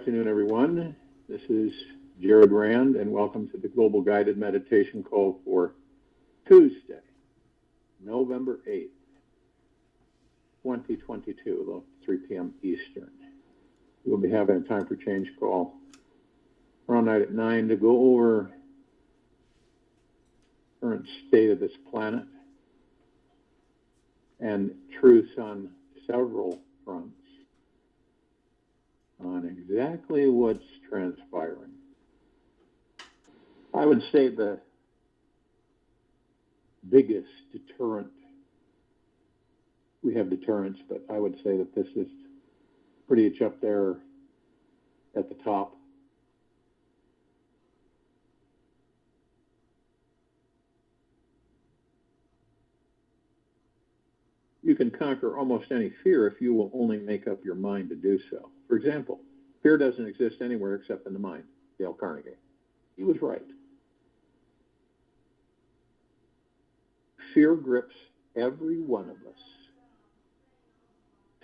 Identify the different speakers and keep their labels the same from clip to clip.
Speaker 1: afternoon, everyone. This is Jared Rand, and welcome to the Global Guided Meditation Call for Tuesday, November 8th, 2022, about 3 p.m. Eastern. We'll be having a time for change call around night at 9 to go over current state of this planet and truths on several fronts on exactly what's transpiring. I would say the biggest deterrent, we have deterrents, but I would say that this is pretty much up there at the top. You can conquer almost any fear if you will only make up your mind to do so. For example, fear doesn't exist anywhere except in the mind. Dale Carnegie. He was right. Fear grips every one of us.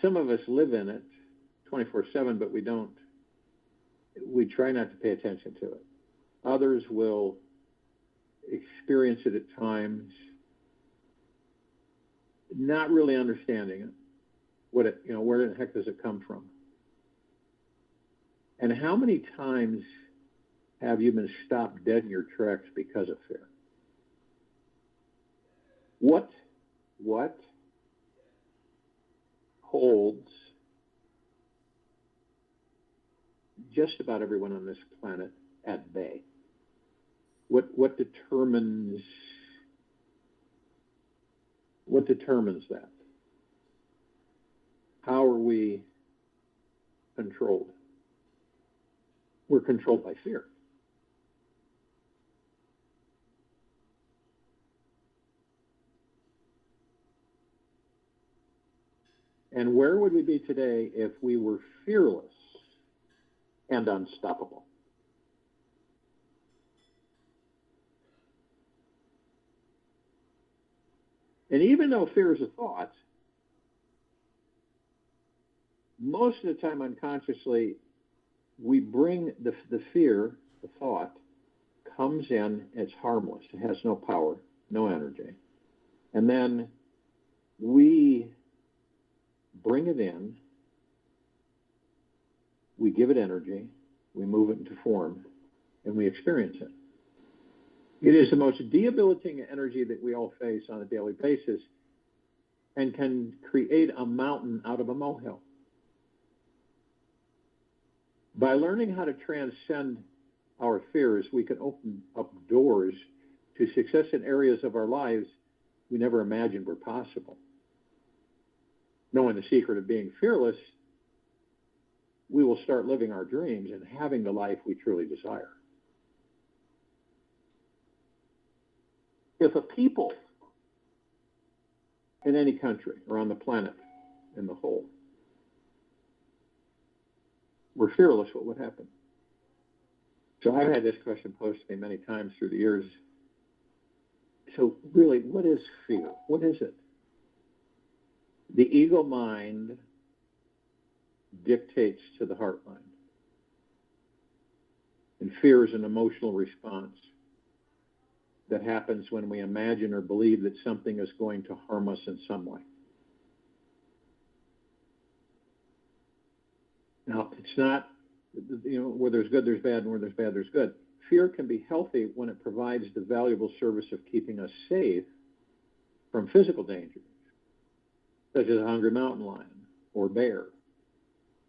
Speaker 1: Some of us live in it 24/7, but we don't. We try not to pay attention to it. Others will experience it at times, not really understanding it. Where the heck does it come from? And how many times have you been stopped dead in your tracks because of fear? What holds just about everyone on this planet at bay? What determines that? How are we controlled? We're controlled by fear. And where would we be today if we were fearless and unstoppable? And even though fear is a thought, most of the time unconsciously, we bring the fear, the thought, comes in, it's harmless, it has no power, no energy. And then we bring it in, we give it energy, we move it into form, and we experience it. It is the most debilitating energy that we all face on a daily basis and can create a mountain out of a molehill. By learning how to transcend our fears, we can open up doors to success in areas of our lives we never imagined were possible. Knowing the secret of being fearless, we will start living our dreams and having the life we truly desire. If a people in any country or on the planet in the whole were fearless, what would happen? So I've had this question posed to me many times through the years. So really, what is fear? What is it? The ego mind dictates to the heart mind. And fear is an emotional response that happens when we imagine or believe that something is going to harm us in some way. Now, it's not, where there's good, there's bad, and where there's bad, there's good. Fear can be healthy when it provides the valuable service of keeping us safe from physical dangers, such as a hungry mountain lion or bear,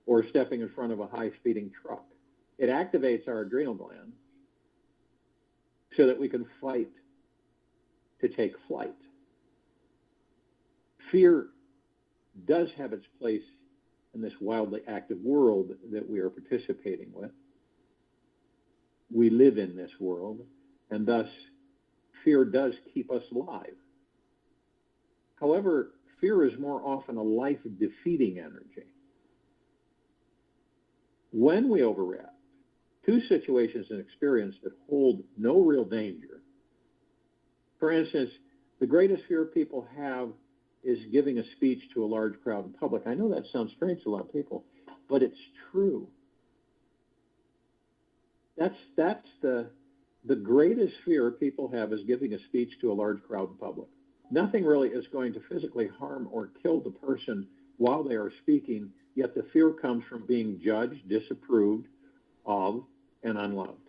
Speaker 1: or stepping in front of a high-speeding truck. It activates our adrenal glands so that we can fight to take flight. Fear does have its place in this wildly active world that we are participating with. We live in this world, and thus fear does keep us alive. However, fear is more often a life-defeating energy. When we overreact to situations and experience that hold no real danger, for instance, the greatest fear people have is giving a speech to a large crowd in public. I know that sounds strange to a lot of people, but it's true. That's the greatest fear people have is giving a speech to a large crowd in public. Nothing really is going to physically harm or kill the person while they are speaking, yet the fear comes from being judged, disapproved of, and unloved.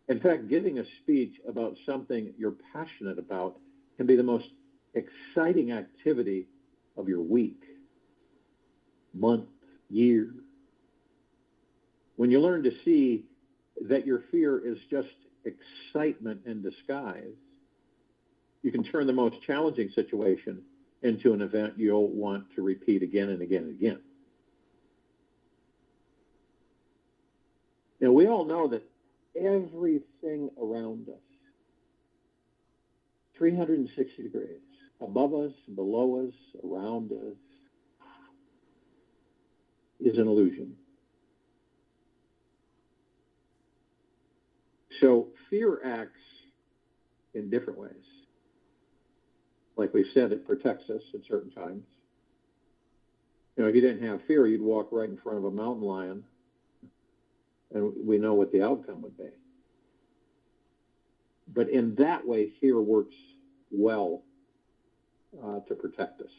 Speaker 1: In fact, giving a speech about something you're passionate about can be the most exciting activity of your week, month, year. When you learn to see that your fear is just excitement in disguise, you can turn the most challenging situation into an event you'll want to repeat again and again and again. Now, we all know that everything around us, 360 degrees, above us, below us, around us, is an illusion. So fear acts in different ways. Like we said, it protects us at certain times. You know, if you didn't have fear, you'd walk right in front of a mountain lion, and we know what the outcome would be. But in that way, fear works well to protect us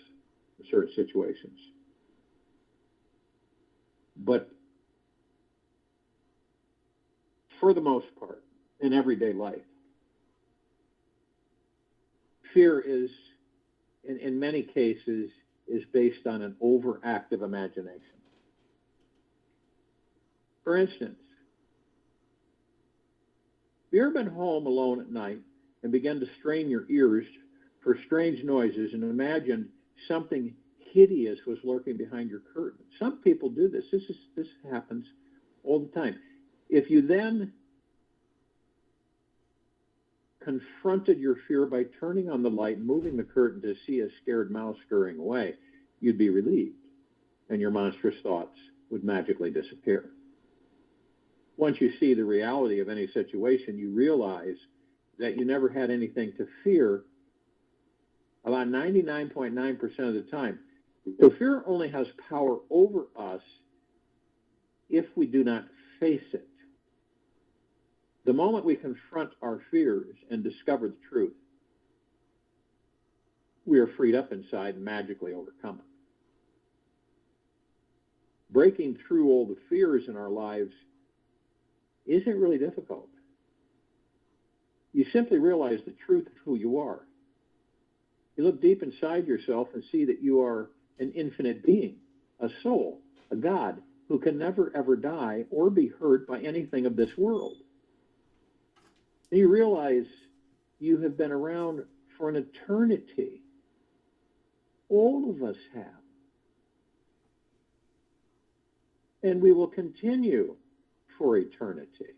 Speaker 1: in certain situations. But for the most part, in everyday life, fear is, in many cases, is based on an overactive imagination. For instance, have you ever been home alone at night and begun to strain your ears for strange noises and imagined something hideous was lurking behind your curtain? Some people do this. This happens all the time. If you then confronted your fear by turning on the light and moving the curtain to see a scared mouse scurrying away, you'd be relieved, and your monstrous thoughts would magically disappear. Once you see the reality of any situation, you realize that you never had anything to fear about 99.9% of the time. So fear only has power over us if we do not face it. The moment we confront our fears and discover the truth, we are freed up inside and magically overcome it. Breaking through all the fears in our lives isn't really difficult. You simply realize the truth of who you are. You look deep inside yourself and see that you are an infinite being, a soul, a God who can never ever die or be hurt by anything of this world. And you realize you have been around for an eternity. All of us have. And we will continue for eternity.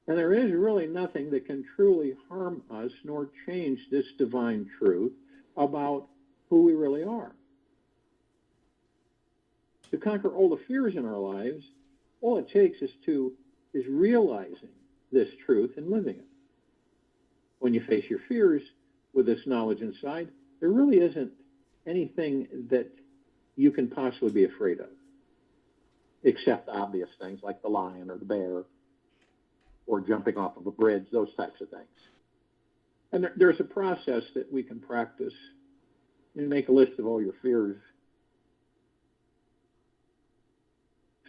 Speaker 1: And there is really nothing that can truly harm us nor change this divine truth about who we really are. To conquer all the fears in our lives, all it takes is realizing this truth and living it. When you face your fears with this knowledge inside, there really isn't anything that you can possibly be afraid of, except obvious things like the lion or the bear or jumping off of a bridge, those types of things. And there's a process that we can practice. You make a list of all your fears.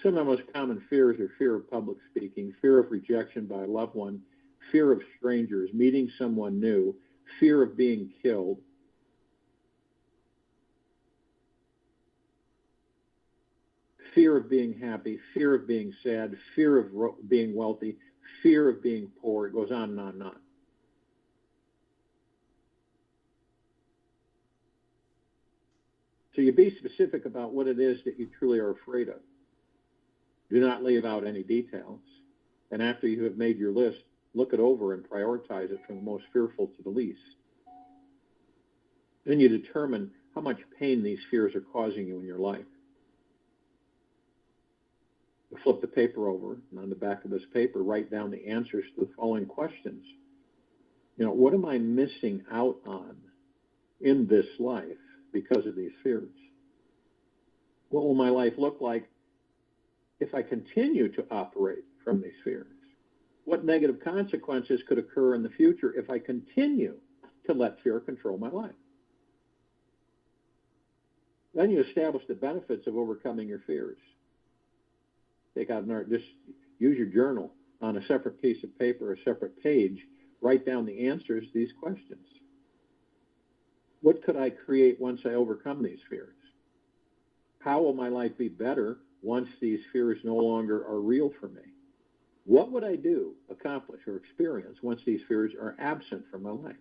Speaker 1: Some of the most common fears are fear of public speaking, fear of rejection by a loved one, fear of strangers, meeting someone new, fear of being killed, fear of being happy, fear of being sad, fear of being wealthy, fear of being poor. It goes on and on and on. So you be specific about what it is that you truly are afraid of. Do not leave out any details. And after you have made your list, look it over and prioritize it from the most fearful to the least. Then you determine how much pain these fears are causing you in your life. You flip the paper over, and on the back of this paper, write down the answers to the following questions. What am I missing out on in this life because of these fears? What will my life look like if I continue to operate from these fears? What negative consequences could occur in the future if I continue to let fear control my life? Then you establish the benefits of overcoming your fears. Take out just use your journal on a separate piece of paper, a separate page, write down the answers to these questions. What could I create once I overcome these fears? How will my life be better once these fears no longer are real for me? What would I do, accomplish, or experience once these fears are absent from my life?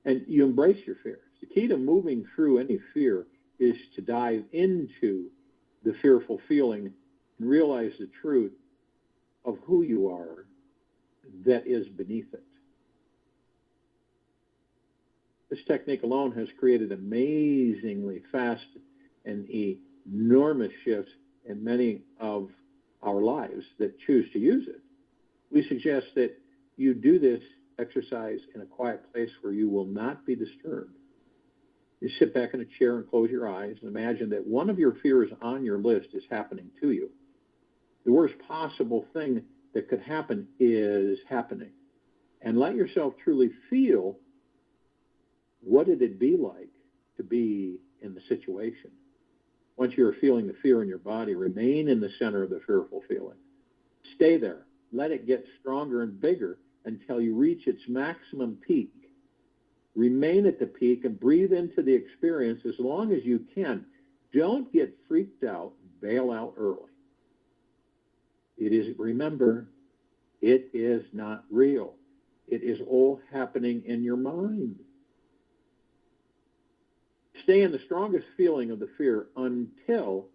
Speaker 1: And you embrace your fears. The key to moving through any fear is to dive into the fearful feeling and realize the truth of who you are that is beneath it. This technique alone has created amazingly fast and enormous shifts in many of our lives that choose to use it. We suggest that you do this exercise in a quiet place where you will not be disturbed. You sit back in a chair and close your eyes and imagine that one of your fears on your list is happening to you. The worst possible thing that could happen is happening. And let yourself truly feel what it'd be like to be in the situation. Once you're feeling the fear in your body, remain in the center of the fearful feeling. Stay there. Let it get stronger and bigger until you reach its maximum peak. Remain at the peak and breathe into the experience as long as you can. Don't get freaked out. Bail out early. Remember, it is not real. It is all happening in your mind. Stay in the strongest feeling of the fear until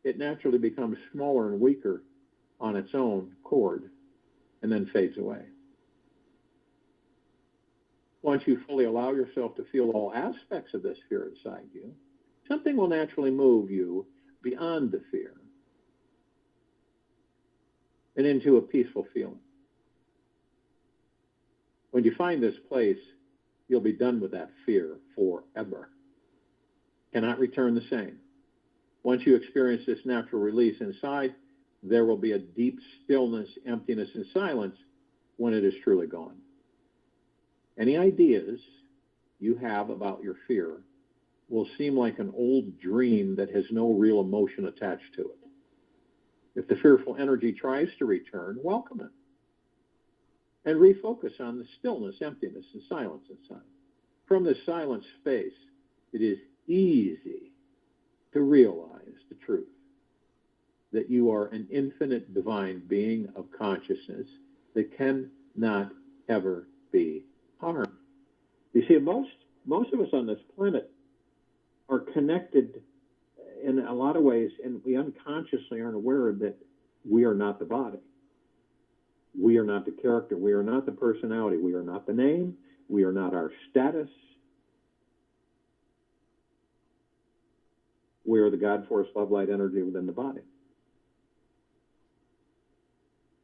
Speaker 1: it naturally becomes smaller and weaker on its own accord and then fades away. Once you fully allow yourself to feel all aspects of this fear inside you, something will naturally move you beyond the fear and into a peaceful feeling. When you find this place, you'll be done with that fear forever. Cannot return the same. Once you experience this natural release inside, there will be a deep stillness, emptiness, and silence when it is truly gone. Any ideas you have about your fear will seem like an old dream that has no real emotion attached to it. If the fearful energy tries to return, welcome it. And refocus on the stillness, emptiness, and silence inside. From this silent space, it is easy to realize the truth that you are an infinite divine being of consciousness that cannot ever be harmed. You see, most of us on this planet are connected in a lot of ways, and we unconsciously aren't aware that we are not the body. We are not the character. We are not the personality. We are not the name. We are not our status. We are the God force, love, light, energy within the body.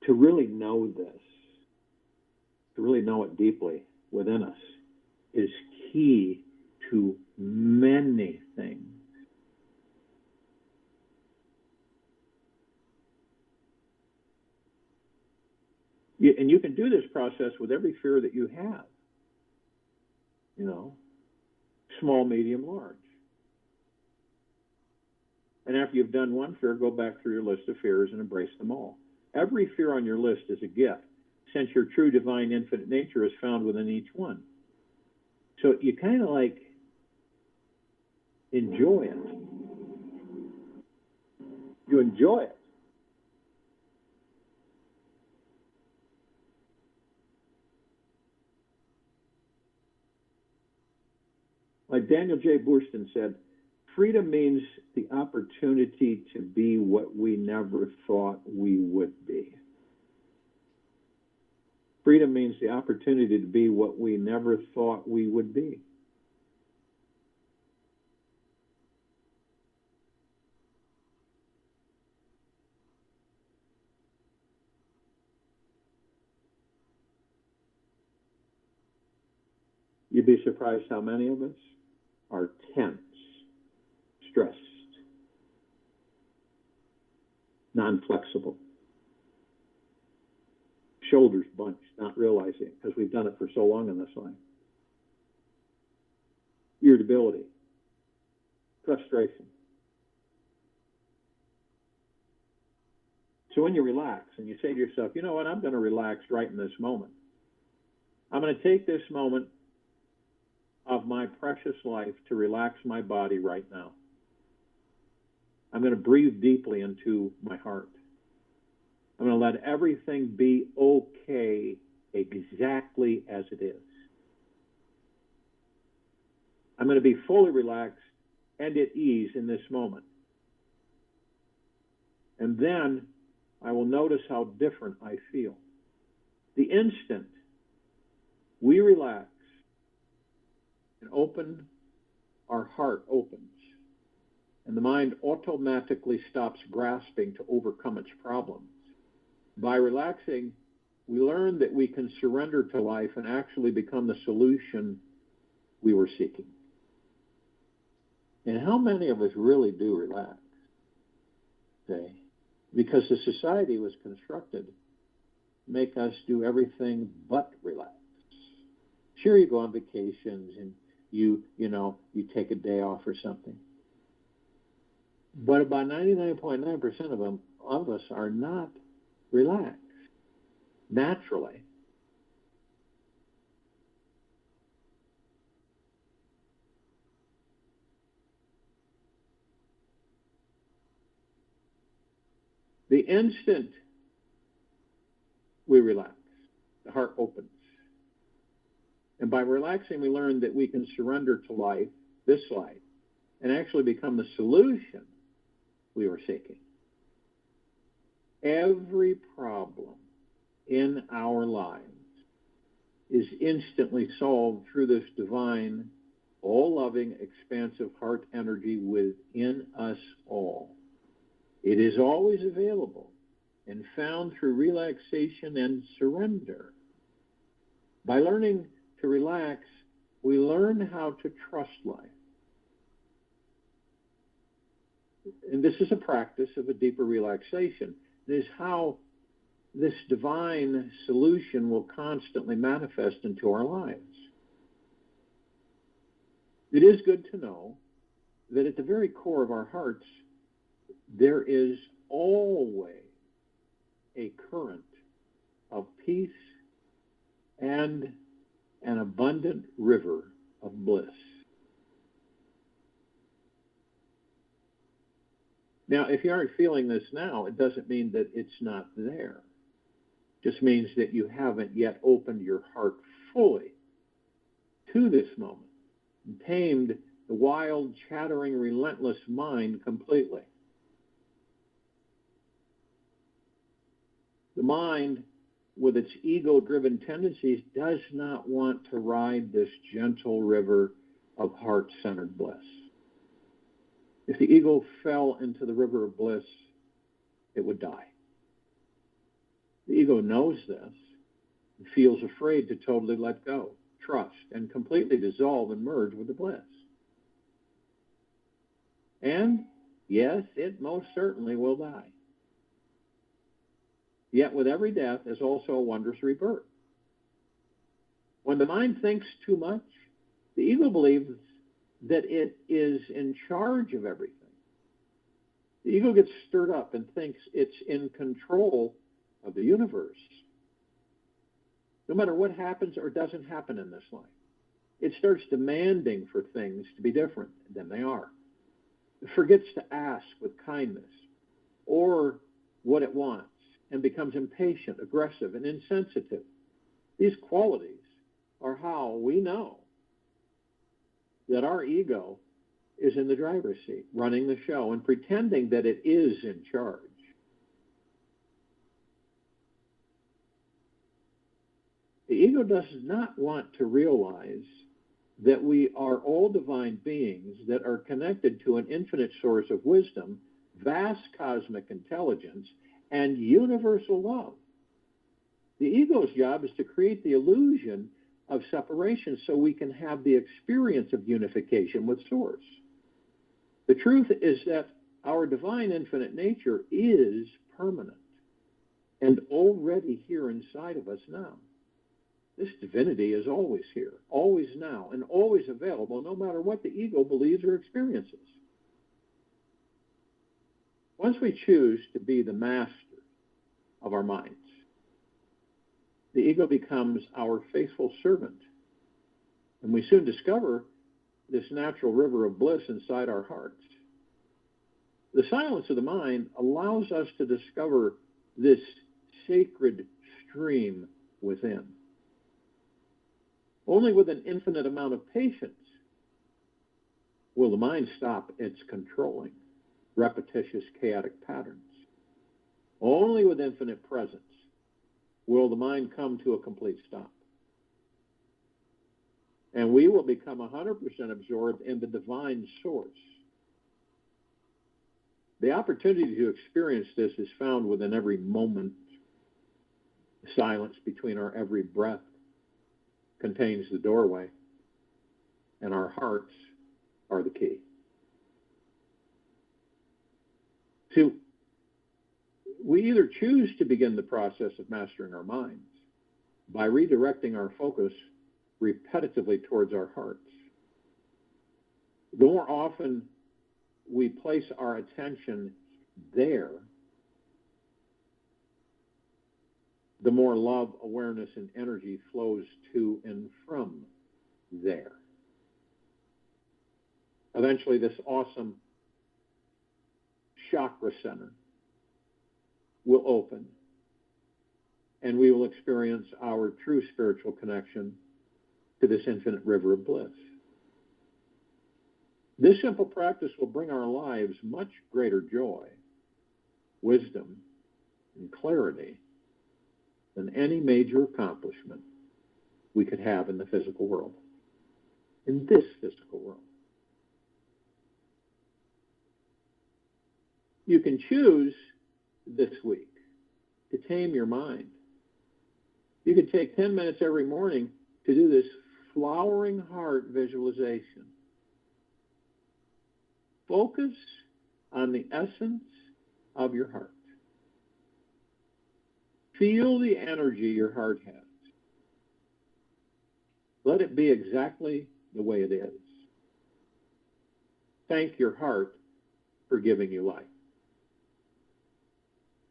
Speaker 1: To really know this, to really know it deeply within us, is key to many things. And you can do this process with every fear that you have. Small, medium, large. And after you've done one fear, go back through your list of fears and embrace them all. Every fear on your list is a gift, since your true divine infinite nature is found within each one. So you kind of enjoy it. You enjoy it. Like Daniel J. Boorstin said, freedom means the opportunity to be what we never thought we would be. Freedom means the opportunity to be what we never thought we would be. You'd be surprised how many of us are tense, stressed, non-flexible. Shoulders bunched, not realizing it because we've done it for so long in this life. Irritability, frustration. So when you relax and you say to yourself, you know what, I'm going to relax right in this moment. I'm going to take this moment of my precious life to relax my body right now. I'm going to breathe deeply into my heart. I'm going to let everything be okay exactly as it is. I'm going to be fully relaxed and at ease in this moment. And then I will notice how different I feel. The instant we relax and open, our heart opens, and the mind automatically stops grasping to overcome its problems. By relaxing, we learn that we can surrender to life and actually become the solution we were seeking. And how many of us really do relax? Okay? Because the society was constructed to make us do everything but relax. Sure, you go on vacations and you take a day off or something. But about 99.9% of us are not relaxed naturally. The instant we relax, the heart opens. And by relaxing, we learn that we can surrender to life, this life, and actually become the solution we were seeking. Every problem in our lives is instantly solved through this divine, all-loving, expansive heart energy within us all. It is always available and found through relaxation and surrender. By learning to relax, we learn how to trust life. And this is a practice of a deeper relaxation. It is how this divine solution will constantly manifest into our lives. It is good to know that at the very core of our hearts, there is always a current of peace and an abundant river of bliss. Now, if you aren't feeling this now, it doesn't mean that it's not there. It just means that you haven't yet opened your heart fully to this moment and tamed the wild, chattering, relentless mind completely. The mind, with its ego-driven tendencies, does not want to ride this gentle river of heart-centered bliss. If the ego fell into the river of bliss, it would die. The ego knows this and feels afraid to totally let go, trust, and completely dissolve and merge with the bliss. And, yes, it most certainly will die. Yet with every death is also a wondrous rebirth. When the mind thinks too much, the ego believes that it is in charge of everything. The ego gets stirred up and thinks it's in control of the universe. No matter what happens or doesn't happen in this life, it starts demanding for things to be different than they are. It forgets to ask with kindness or what it wants and becomes impatient, aggressive, and insensitive. These qualities are how we know that our ego is in the driver's seat, running the show and pretending that it is in charge. The ego does not want to realize that we are all divine beings that are connected to an infinite source of wisdom, vast cosmic intelligence, and universal love. The ego's job is to create the illusion of separation so we can have the experience of unification with Source. The truth is that our divine infinite nature is permanent and already here inside of us now. This divinity is always here, always now, and always available, no matter what the ego believes or experiences. Once we choose to be the master of our minds, the ego becomes our faithful servant, and we soon discover this natural river of bliss inside our hearts. The silence of the mind allows us to discover this sacred stream within. Only with an infinite amount of patience will the mind stop its controlling, repetitious, chaotic patterns. Only with infinite presence will the mind come to a complete stop. And we will become 100% absorbed in the divine source. The opportunity to experience this is found within every moment. The silence between our every breath contains the doorway, and our hearts are the key. So we either choose to begin the process of mastering our minds by redirecting our focus repetitively towards our hearts. The more often we place our attention there, the more love, awareness, and energy flows to and from there. Eventually, this awesome chakra center will open, and we will experience our true spiritual connection to this infinite river of bliss. This simple practice will bring our lives much greater joy, wisdom, and clarity than any major accomplishment we could have in the physical world, in this physical world. You can choose this week to tame your mind. You can take 10 minutes every morning to do this flowering heart visualization. Focus on the essence of your heart. Feel the energy your heart has. Let it be exactly the way it is. Thank your heart for giving you life.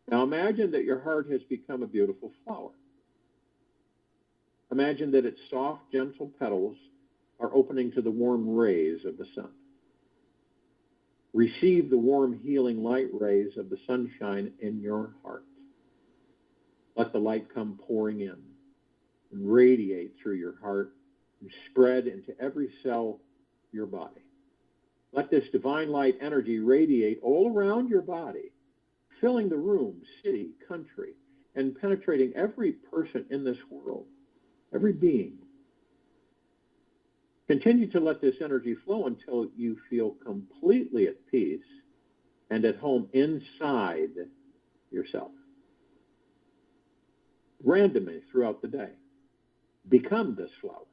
Speaker 1: Now imagine that your heart has become a beautiful flower. Imagine that its soft, gentle petals are opening to the warm rays of the sun. Receive the warm, healing light rays of the sunshine in your heart. Let the light come pouring in and radiate through your heart and spread into every cell of your body. Let this divine light energy radiate all around your body, filling the room, city, country, and penetrating every person in this world, every being. Continue to let this energy flow until you feel completely at peace and at home inside yourself. Randomly throughout the day, become this flower.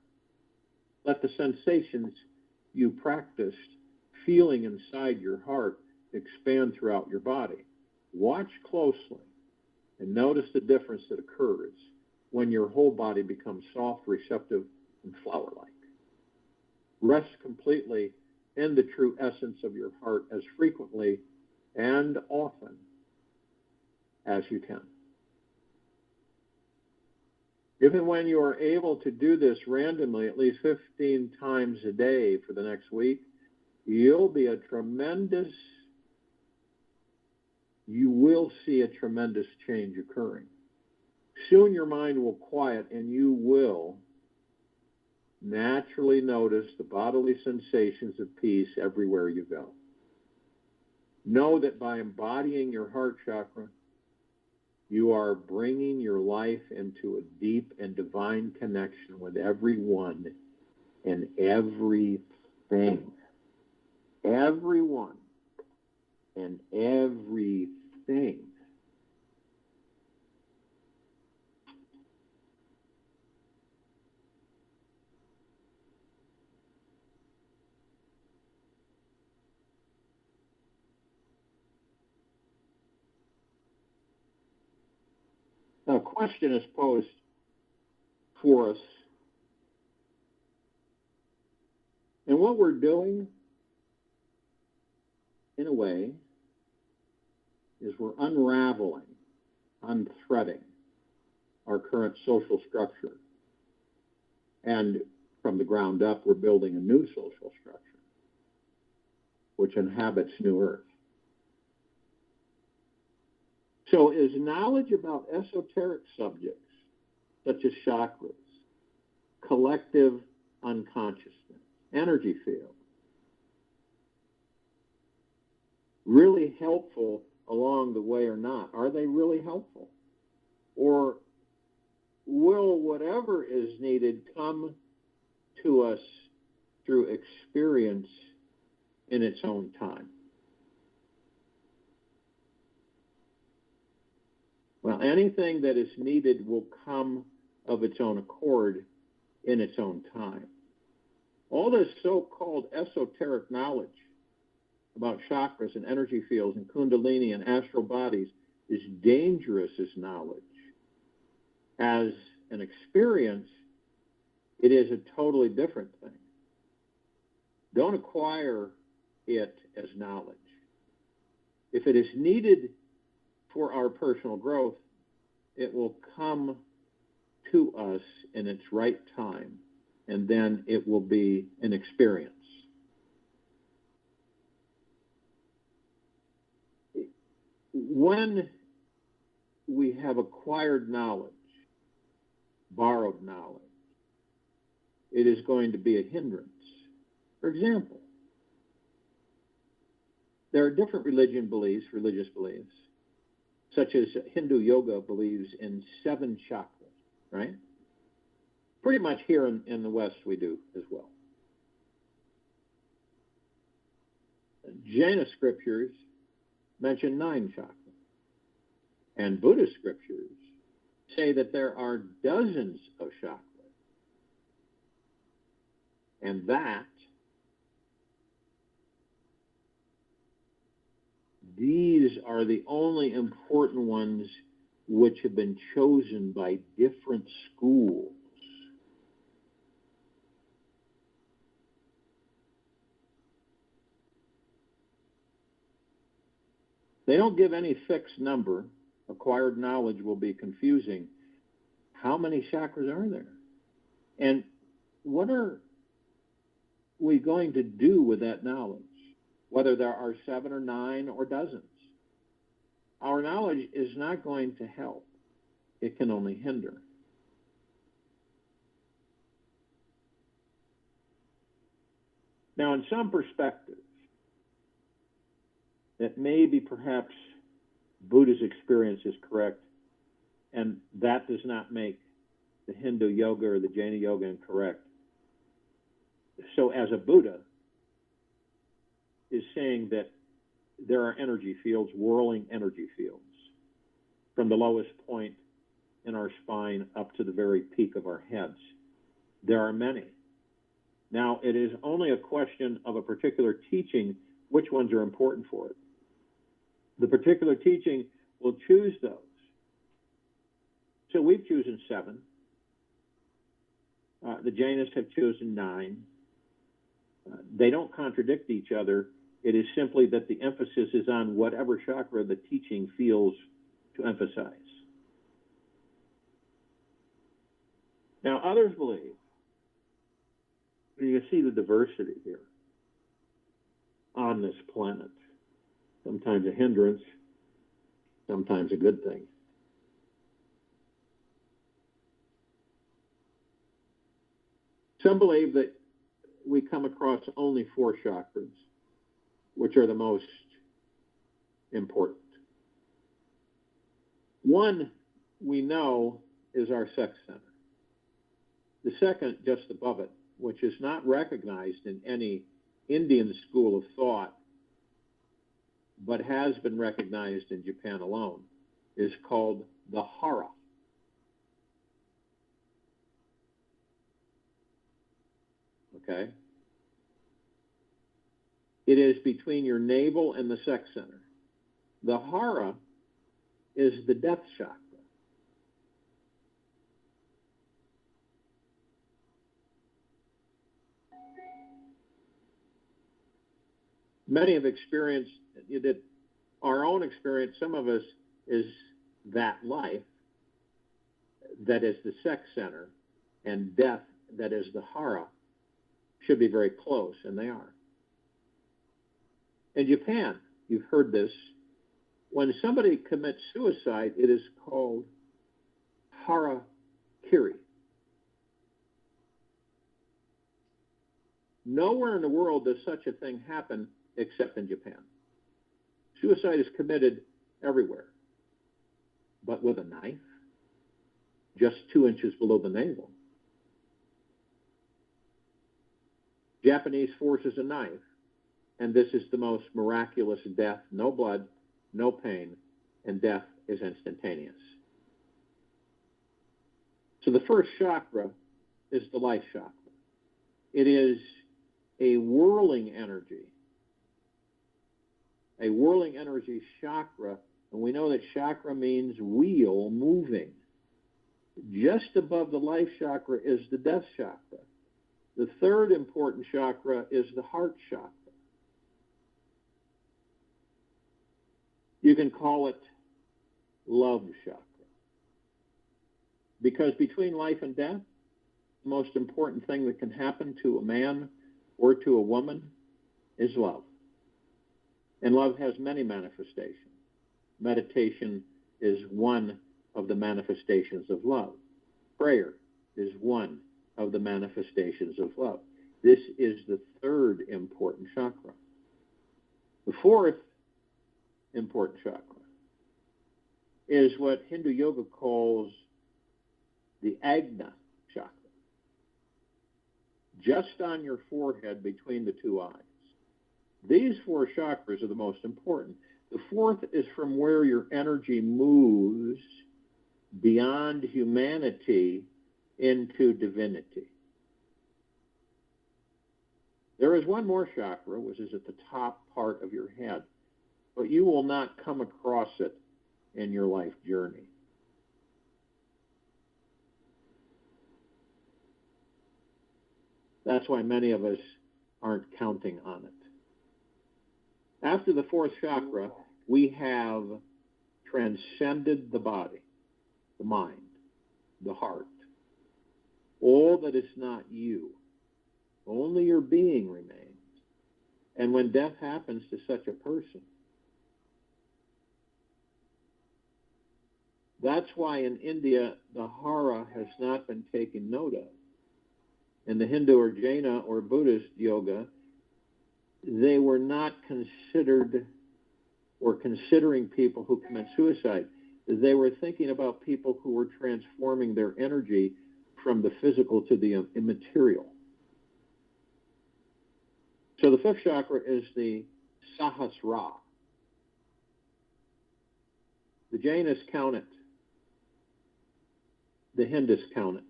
Speaker 1: Let the sensations you practiced feeling inside your heart expand throughout your body. Watch closely and notice the difference that occurs when your whole body becomes soft, receptive, and flower-like. Rest completely in the true essence of your heart as frequently and often as you can. If and when you are able to do this randomly at least 15 times a day for the next week, you will see a tremendous change occurring. Soon your mind will quiet and you will naturally notice the bodily sensations of peace everywhere you go. Know that by embodying your heart chakra, you are bringing your life into a deep and divine connection with everyone and everything. Everyone and everything. A question is posed for us. And what we're doing, in a way, is we're unraveling, unthreading our current social structure. And from the ground up, we're building a new social structure, which inhabits New Earth. So is knowledge about esoteric subjects, such as chakras, collective unconsciousness, energy field, really helpful along the way or not? Are they really helpful? Or will whatever is needed come to us through experience in its own time? Well, anything that is needed will come of its own accord in its own time. All this so-called esoteric knowledge about chakras and energy fields and kundalini and astral bodies is dangerous as knowledge. As an experience, it is a totally different thing. Don't acquire it as knowledge. If it is needed for our personal growth, it will come to us in its right time, and then it will be an experience. When we have acquired knowledge, borrowed knowledge, it is going to be a hindrance. For example, there are different religious beliefs, such as Hindu yoga believes in 7 chakras, right? Pretty much here in the West we do as well. Jaina scriptures mention 9 chakras. And Buddhist scriptures say that there are dozens of chakras. And that these are the only important ones which have been chosen by different schools. They don't give any fixed number. Acquired knowledge will be confusing. How many chakras are there? And what are we going to do with that knowledge? Whether there are 7 or 9 or dozens. Our knowledge is not going to help. It can only hinder. Now, in some perspectives, that maybe perhaps Buddha's experience is correct, and that does not make the Hindu yoga or the Jaina yoga incorrect. So as a Buddha is saying that there are energy fields, whirling energy fields, from the lowest point in our spine up to the very peak of our heads. There are many. Now, it is only a question of a particular teaching, which ones are important for it. The particular teaching will choose those. So we've chosen 7. The Jainas have chosen 9. They don't contradict each other. It is simply that the emphasis is on whatever chakra the teaching feels to emphasize. Now, others believe, you can see the diversity here on this planet. Sometimes a hindrance, sometimes a good thing. Some believe that we come across only 4 chakras, which are the most important. One we know is our sex center. The second, just above it, which is not recognized in any Indian school of thought, but has been recognized in Japan alone, is called the hara. Okay? It is between your navel and the sex center. The hara is the death chakra. Many have experienced that our own experience, some of us, is that life that is the sex center, and death that is the hara should be very close, and they are. In Japan, you've heard this, when somebody commits suicide, it is called harakiri. Nowhere in the world does such a thing happen except in Japan. Suicide is committed everywhere, but with a knife, just 2 inches below the navel. Japanese forces a knife, and this is the most miraculous death. No blood, no pain, and death is instantaneous. So the first chakra is the life chakra. It is a whirling energy chakra, and we know that chakra means wheel moving. Just above the life chakra is the death chakra. The third important chakra is the heart chakra. You can call it love chakra. Because between life and death, the most important thing that can happen to a man or to a woman is love. And love has many manifestations. Meditation is one of the manifestations of love. Prayer is one of the manifestations of love. This is the third important chakra. The fourth important chakra is what Hindu yoga calls the Agna chakra, just on your forehead between the two eyes. These four chakras are the most important. The fourth is from where your energy moves beyond humanity into divinity. There is one more chakra, which is at the top part of your head, but you will not come across it in your life journey. That's why many of us aren't counting on it. After the fourth chakra, we have transcended the body, the mind, the heart. All that is not you. Only your being remains. And when death happens to such a person, that's why in India the hara has not been taken note of. In the Hindu or Jaina or Buddhist yoga, they were not considered or considering people who commit suicide. They were thinking about people who were transforming their energy from the physical to the immaterial. So the fifth chakra is the Sahasrara. The Jainas count it. The Hindus count it.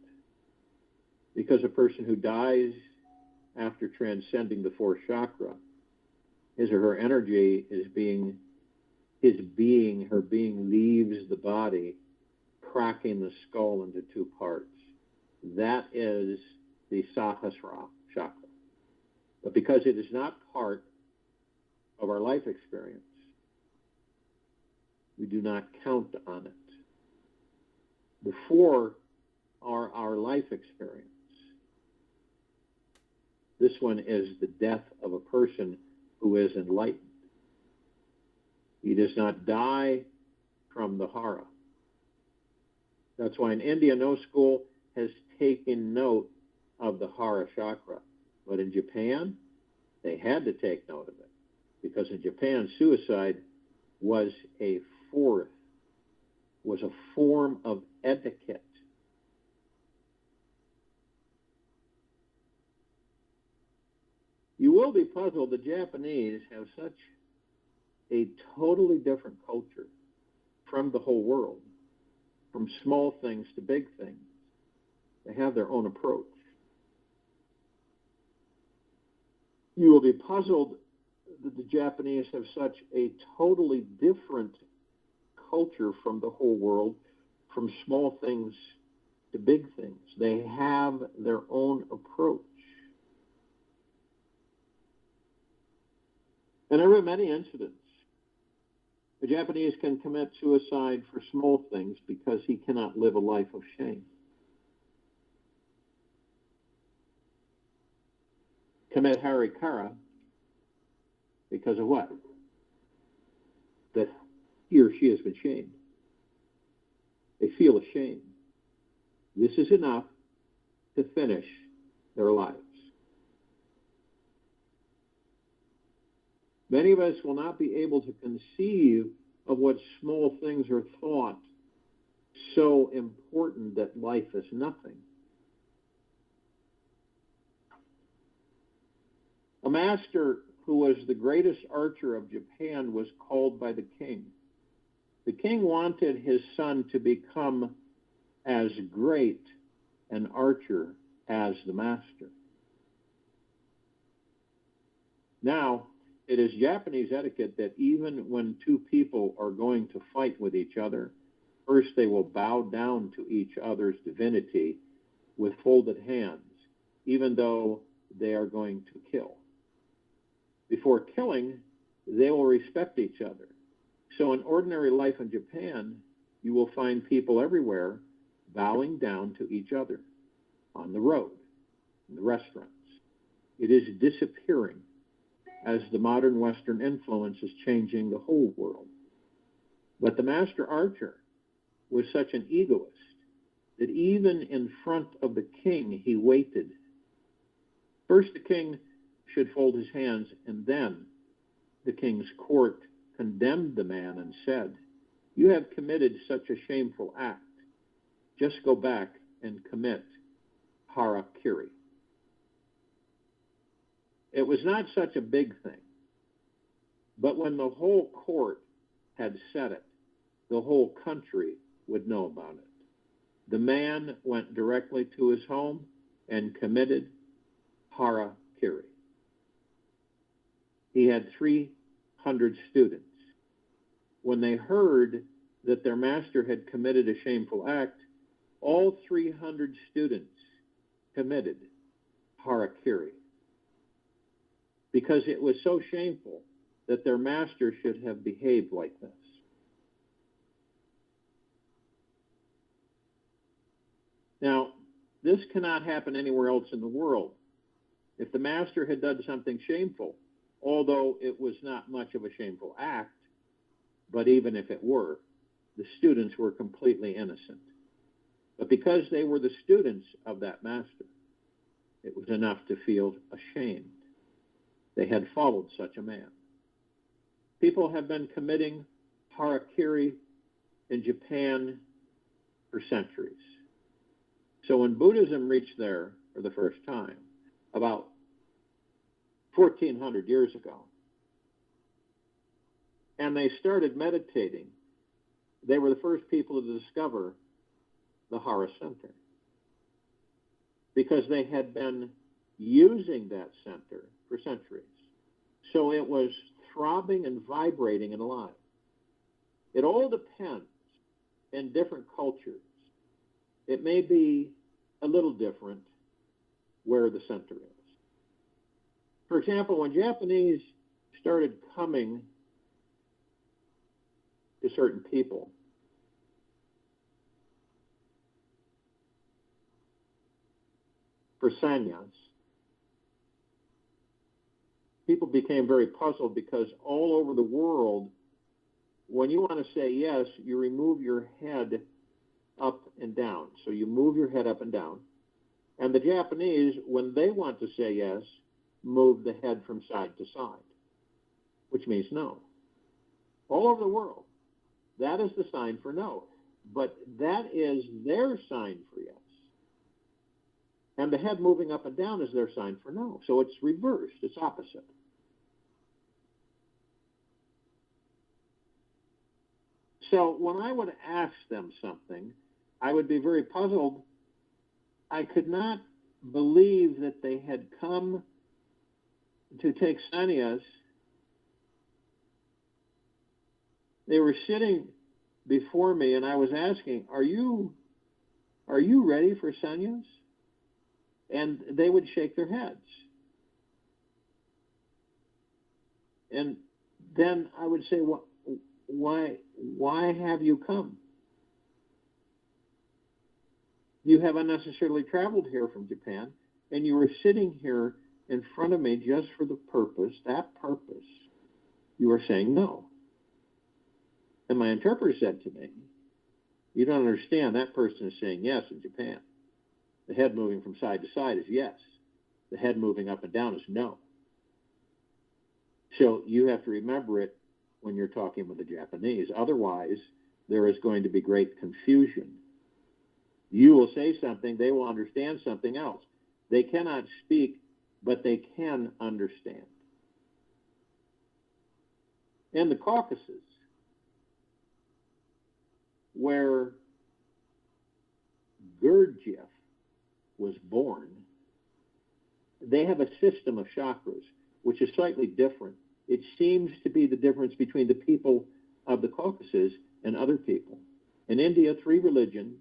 Speaker 1: Because a person who dies after transcending the fourth chakra, his or her energy her being leaves the body, cracking the skull into two parts. That is the Sahasrara chakra. But because it is not part of our life experience, we do not count on it. The four are our life experience. This one is the death of a person who is enlightened. He does not die from the hara. That's why in India, no school has taken note of the hara chakra. But in Japan, they had to take note of it. Because in Japan, suicide was a form of etiquette. You will be puzzled. The Japanese have such a totally different culture from the whole world, from small things to big things. They have their own approach. You will be puzzled that the Japanese have such a totally different culture from the whole world, from small things to big things. They have their own approach. And there were many incidents. The Japanese can commit suicide for small things because he cannot live a life of shame. Commit harikara because of what? That he or she has been shamed. They feel ashamed. This is enough to finish their lives. Many of us will not be able to conceive of what small things are thought so important that life is nothing. A master who was the greatest archer of Japan was called by the king. The king wanted his son to become as great an archer as the master. Now, it is Japanese etiquette that even when two people are going to fight with each other, first they will bow down to each other's divinity with folded hands, even though they are going to kill. Before killing, they will respect each other. So in ordinary life in Japan, you will find people everywhere bowing down to each other on the road, in the restaurants. It is disappearing as the modern Western influence is changing the whole world. But the master archer was such an egoist that even in front of the king, he waited. First, the king should fold his hands, and then the king's court condemned the man and said, "You have committed such a shameful act. Just go back and commit harakiri." It was not such a big thing, but when the whole court had said it, the whole country would know about it. The man went directly to his home and committed harakiri. He had 300 students. When they heard that their master had committed a shameful act, all 300 students committed harakiri because it was so shameful that their master should have behaved like this. Now, this cannot happen anywhere else in the world. If the master had done something shameful, although it was not much of a shameful act, but even if it were, the students were completely innocent. But because they were the students of that master, it was enough to feel ashamed. They had followed such a man. People have been committing harakiri in Japan for centuries. So when Buddhism reached there for the first time, about 1,400 years ago, and they started meditating, they were the first people to discover the Hara Center, because they had been using that center for centuries. So it was throbbing and vibrating and alive. It all depends in different cultures. It may be a little different where the center is. For example, when Japanese started coming to certain people, for sannyas, people became very puzzled because all over the world, when you want to say yes, you remove your head up and down. So you move your head up and down. And the Japanese, when they want to say yes, move the head from side to side, which means no. All over the world, that is the sign for no. But that is their sign for yes. And the head moving up and down is their sign for no. So it's reversed, it's opposite. So when I would ask them something, I would be very puzzled. I could not believe that they had come to take sannyas. They were sitting before me, and I was asking, are you ready for sannyas? And they would shake their heads. And then I would say, why have you come? You have unnecessarily traveled here from Japan, and you were sitting here in front of me just for the purpose, that purpose. You are saying no. And my interpreter said to me, you don't understand, that person is saying yes in Japan. The head moving from side to side is yes. The head moving up and down is no. So you have to remember it when you're talking with the Japanese. Otherwise, there is going to be great confusion. You will say something, they will understand something else. They cannot speak, but they can understand. In the Caucasus, where Gurdjieff was born, they have a system of chakras, which is slightly different. It seems to be the difference between the people of the Caucasus and other people. In India, 3 religions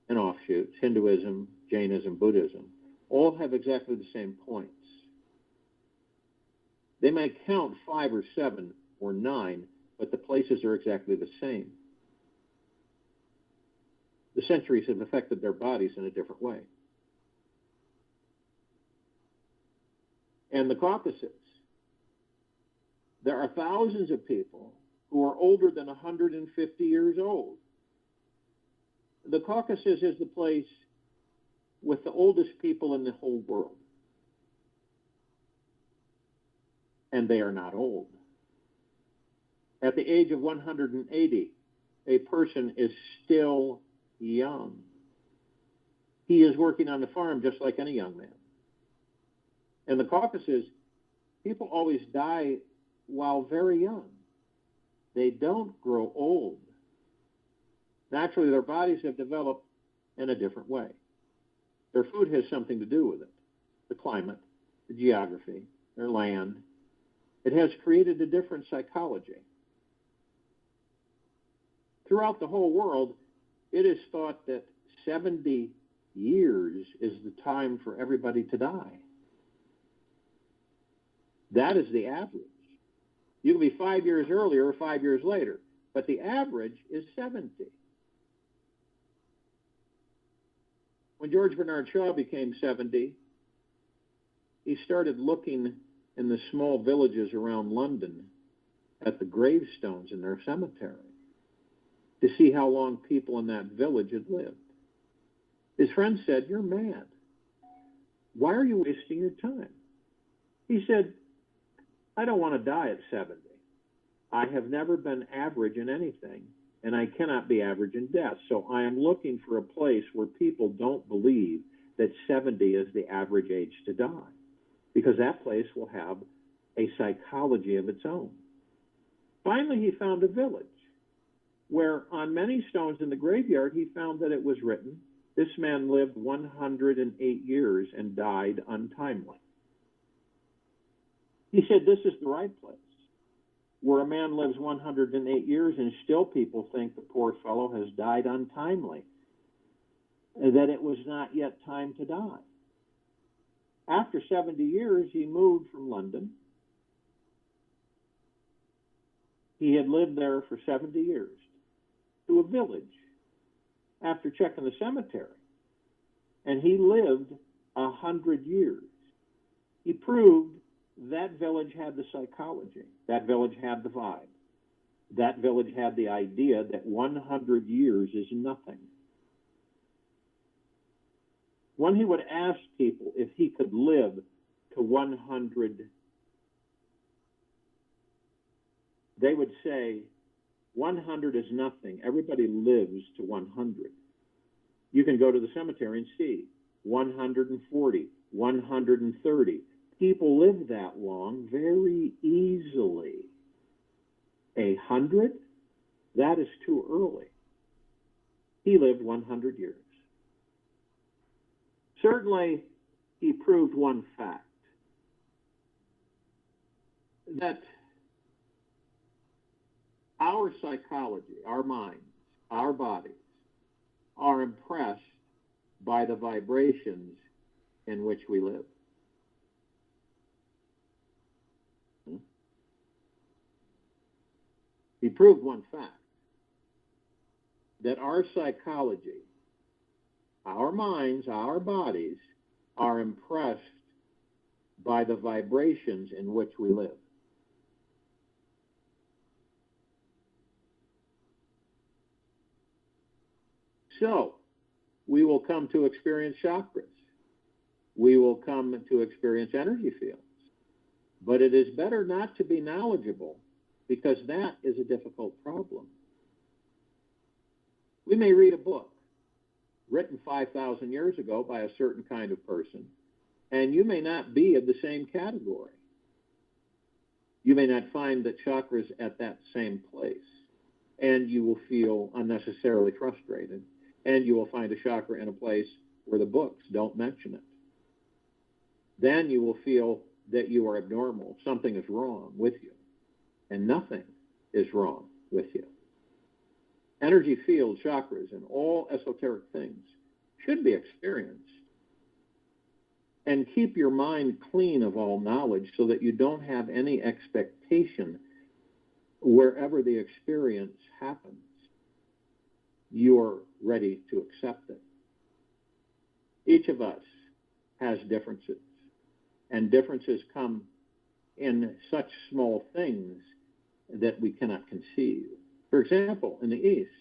Speaker 1: and offshoots, Hinduism, Jainism, Buddhism, all have exactly the same points. They might count 5 or 7 or 9, but the places are exactly the same. The centuries have affected their bodies in a different way. And the Caucasus, there are thousands of people who are older than 150 years old. The Caucasus is the place with the oldest people in the whole world. And they are not old. At the age of 180, a person is still young. He is working on the farm just like any young man. In the Caucasus, people always die while very young. They don't grow old. Naturally, their bodies have developed in a different way. Their food has something to do with it. The climate, the geography, their land. It has created a different psychology. Throughout the whole world, it is thought that 70 years is the time for everybody to die. That is the average. You can be 5 years earlier or 5 years later, but the average is 70. When George Bernard Shaw became 70, he started looking in the small villages around London at the gravestones in their cemetery to see how long people in that village had lived. His friend said, "You're mad. Why are you wasting your time?" He said, "I don't want to die at 70. I have never been average in anything, and I cannot be average in death. So I am looking for a place where people don't believe that 70 is the average age to die, because that place will have a psychology of its own." Finally, he found a village where on many stones in the graveyard, he found that it was written, "This man lived 108 years and died untimely." He said, "This is the right place, where a man lives 108 years and still people think the poor fellow has died untimely, that it was not yet time to die." After 70 years, he moved from London. He had lived there for 70 years to a village after checking the cemetery, and he lived 100 years. He proved that village had the psychology. That village had the vibe. That village had the idea that 100 years is nothing. When he would ask people if he could live to 100, they would say, 100 is nothing. Everybody lives to 100. You can go to the cemetery and see 140, 130. People live that long very easily. 100? That is too early. He lived 100 years. Certainly, he proved one fact, that our psychology, our minds, our bodies are impressed by the vibrations in which we live. He proved one fact, that our psychology, our minds, our bodies are impressed by the vibrations in which we live. So, we will come to experience chakras. We will come to experience energy fields. But it is better not to be knowledgeable, because that is a difficult problem. We may read a book written 5,000 years ago by a certain kind of person, and you may not be of the same category. You may not find the chakras at that same place, and you will feel unnecessarily frustrated, and you will find a chakra in a place where the books don't mention it. Then you will feel that you are abnormal, something is wrong with you, and nothing is wrong with you. Energy fields, chakras, and all esoteric things should be experienced. And keep your mind clean of all knowledge so that you don't have any expectation wherever the experience happens. You're ready to accept it. Each of us has differences, and differences come in such small things that we cannot conceive. For example, in the East,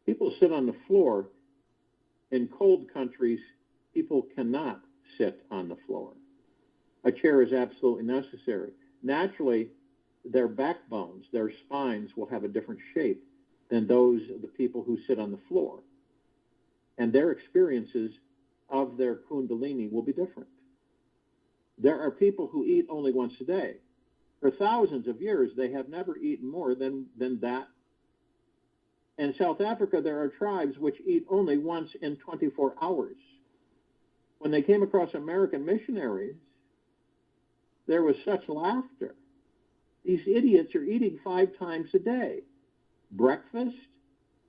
Speaker 1: people sit on the floor. In cold countries, people cannot sit on the floor. A chair is absolutely necessary. Naturally, their backbones, their spines will have a different shape than those of the people who sit on the floor. And their experiences of their kundalini will be different. There are people who eat only once a day. For thousands of years, they have never eaten more than that. In South Africa, there are tribes which eat only once in 24 hours. When they came across American missionaries, there was such laughter. These idiots are eating 5 times a day. Breakfast,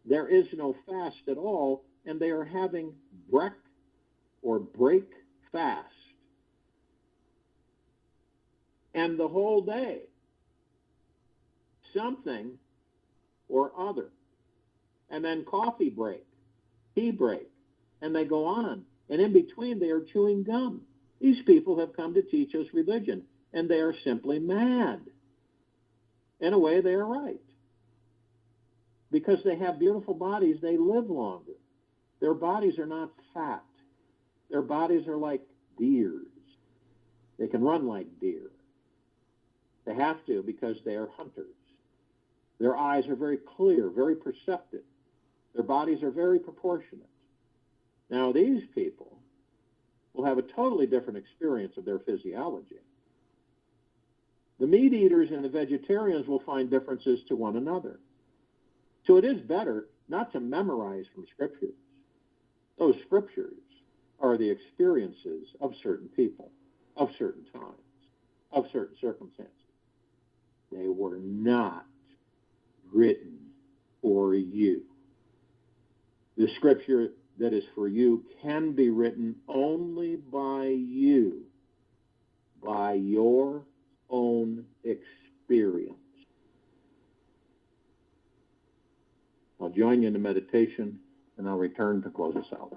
Speaker 1: there is no fast at all, and they are having break fast. And the whole day, something or other. And then coffee break, tea break, and they go on. And in between, they are chewing gum. These people have come to teach us religion, and they are simply mad. In a way, they are right. Because they have beautiful bodies, they live longer. Their bodies are not fat. Their bodies are like deers. They can run like deer. They have to because they are hunters. Their eyes are very clear, very perceptive. Their bodies are very proportionate. Now, these people will have a totally different experience of their physiology. The meat eaters and the vegetarians will find differences to one another. So it is better not to memorize from scriptures. Those scriptures are the experiences of certain people, of certain times, of certain circumstances. They were not written for you. The scripture that is for you can be written only by you, by your own experience. I'll join you in the meditation, and I'll return to close us out.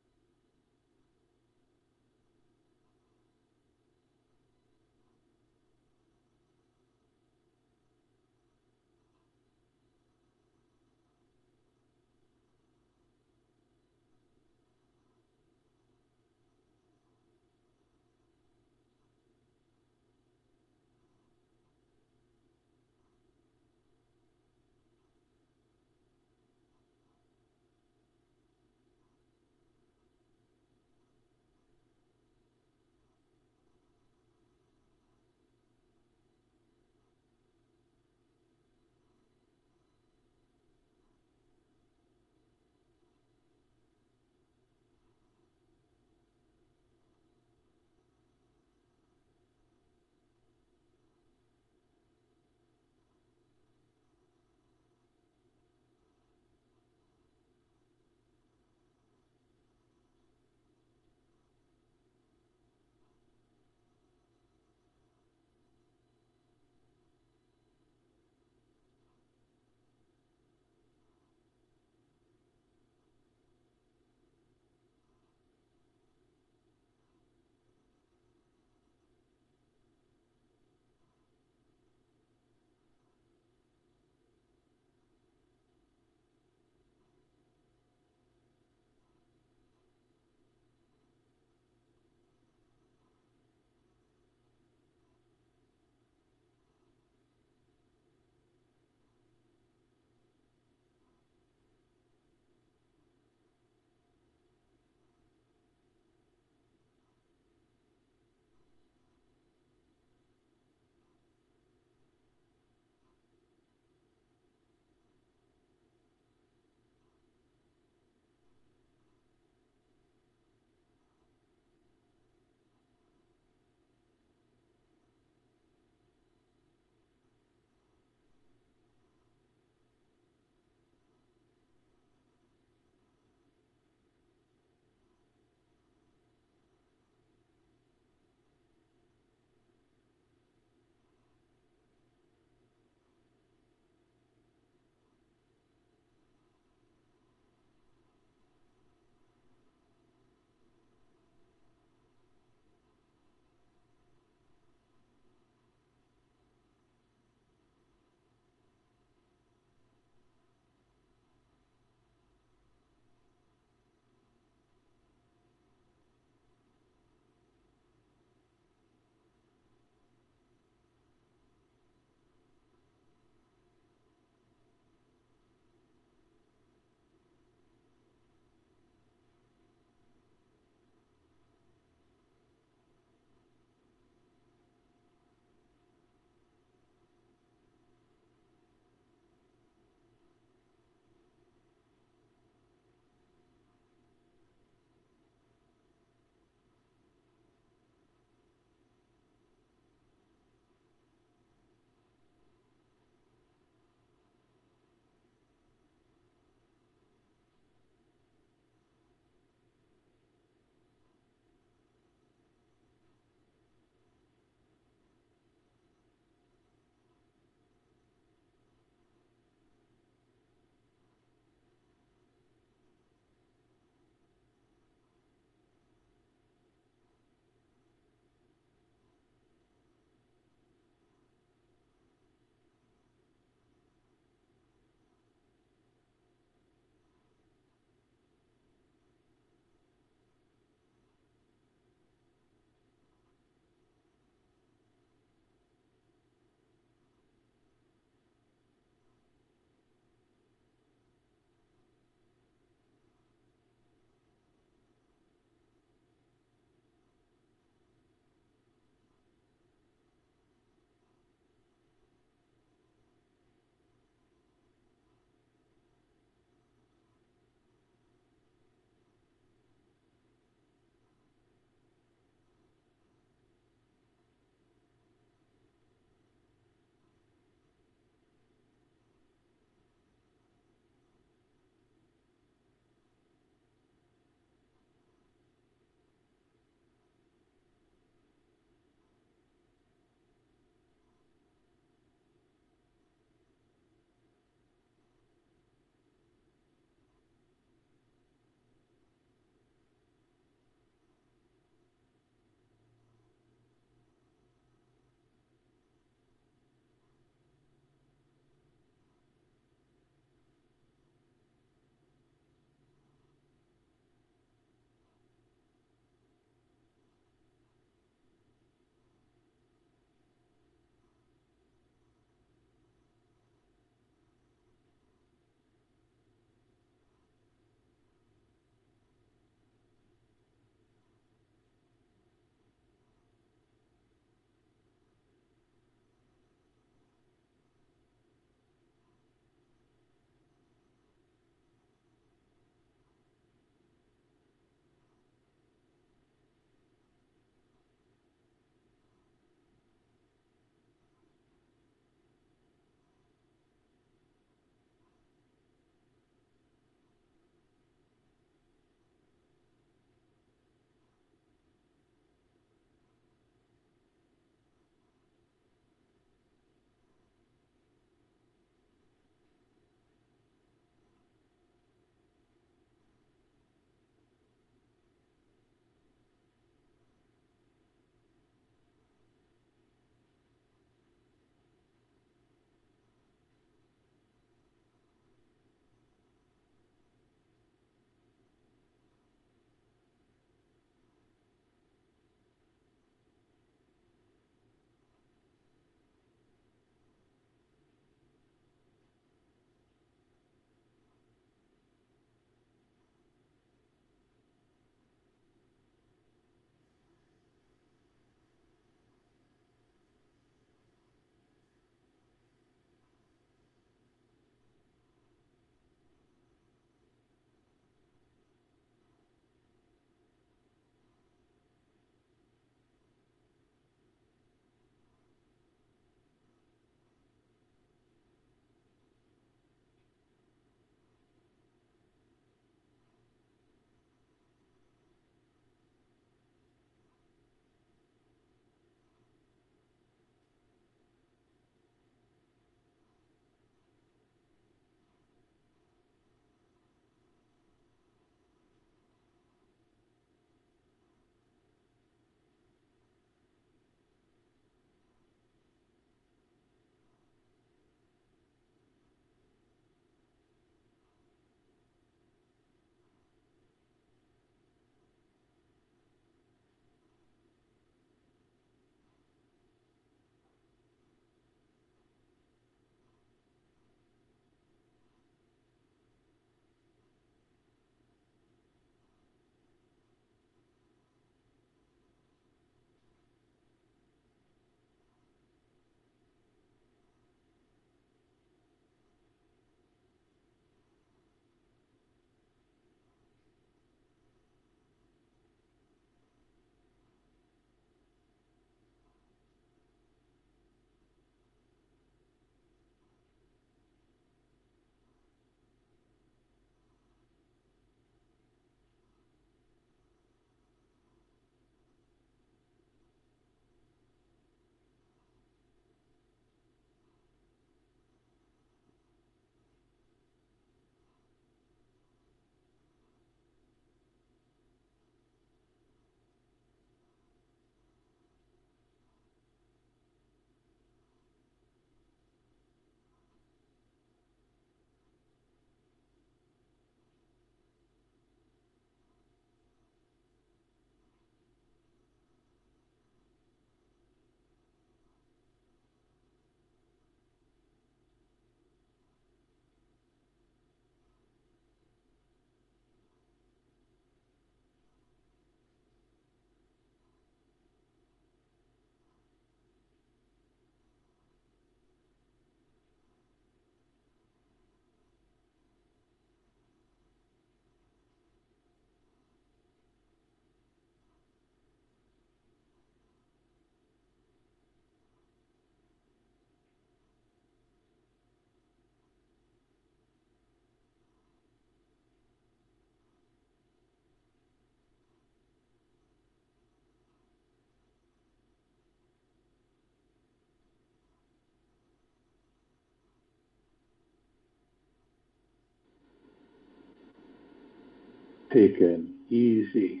Speaker 1: Take an easy,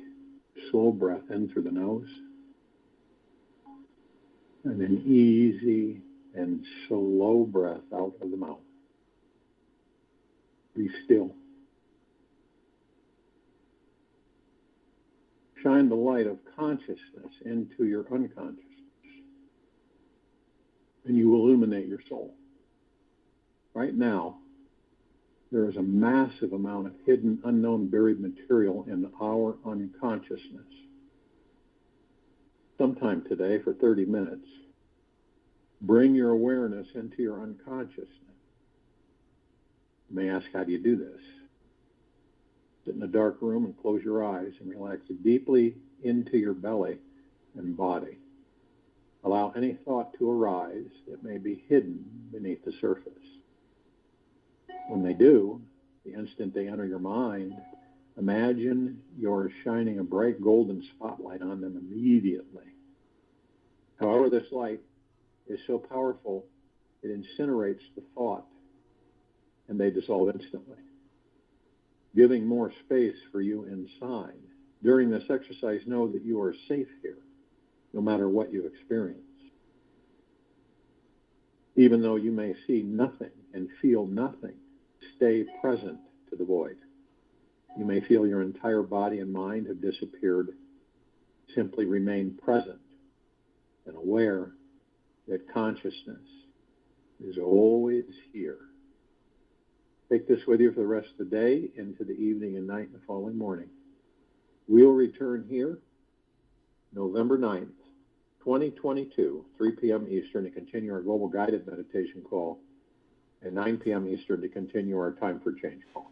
Speaker 1: slow breath in through the nose, and an easy and slow breath out of the mouth. Be still. Shine the light of consciousness into your unconsciousness, and you illuminate your soul. Right now, there is a massive amount of hidden, unknown, buried material in our unconsciousness. Sometime today, for 30 minutes, bring your awareness into your unconsciousness. You may ask, how do you do this? Sit in a dark room and close your eyes and relax deeply into your belly and body. Allow any thought to arise that may be hidden beneath the surface. When they do, the instant they enter your mind, imagine you're shining a bright golden spotlight on them immediately. However, this light is so powerful, it incinerates the thought, and they dissolve instantly, giving more space for you inside. During this exercise, know that you are safe here, no matter what you experience. Even though you may see nothing and feel nothing, stay present to the void. You may feel your entire body and mind have disappeared. Simply remain present and aware that consciousness is always here. Take this with you for the rest of the day, into the evening and night and the following morning. We'll return here November 9th, 2022, 3 p.m. Eastern, to continue our global guided meditation call, and 9 p.m. Eastern to continue our Time for Change call.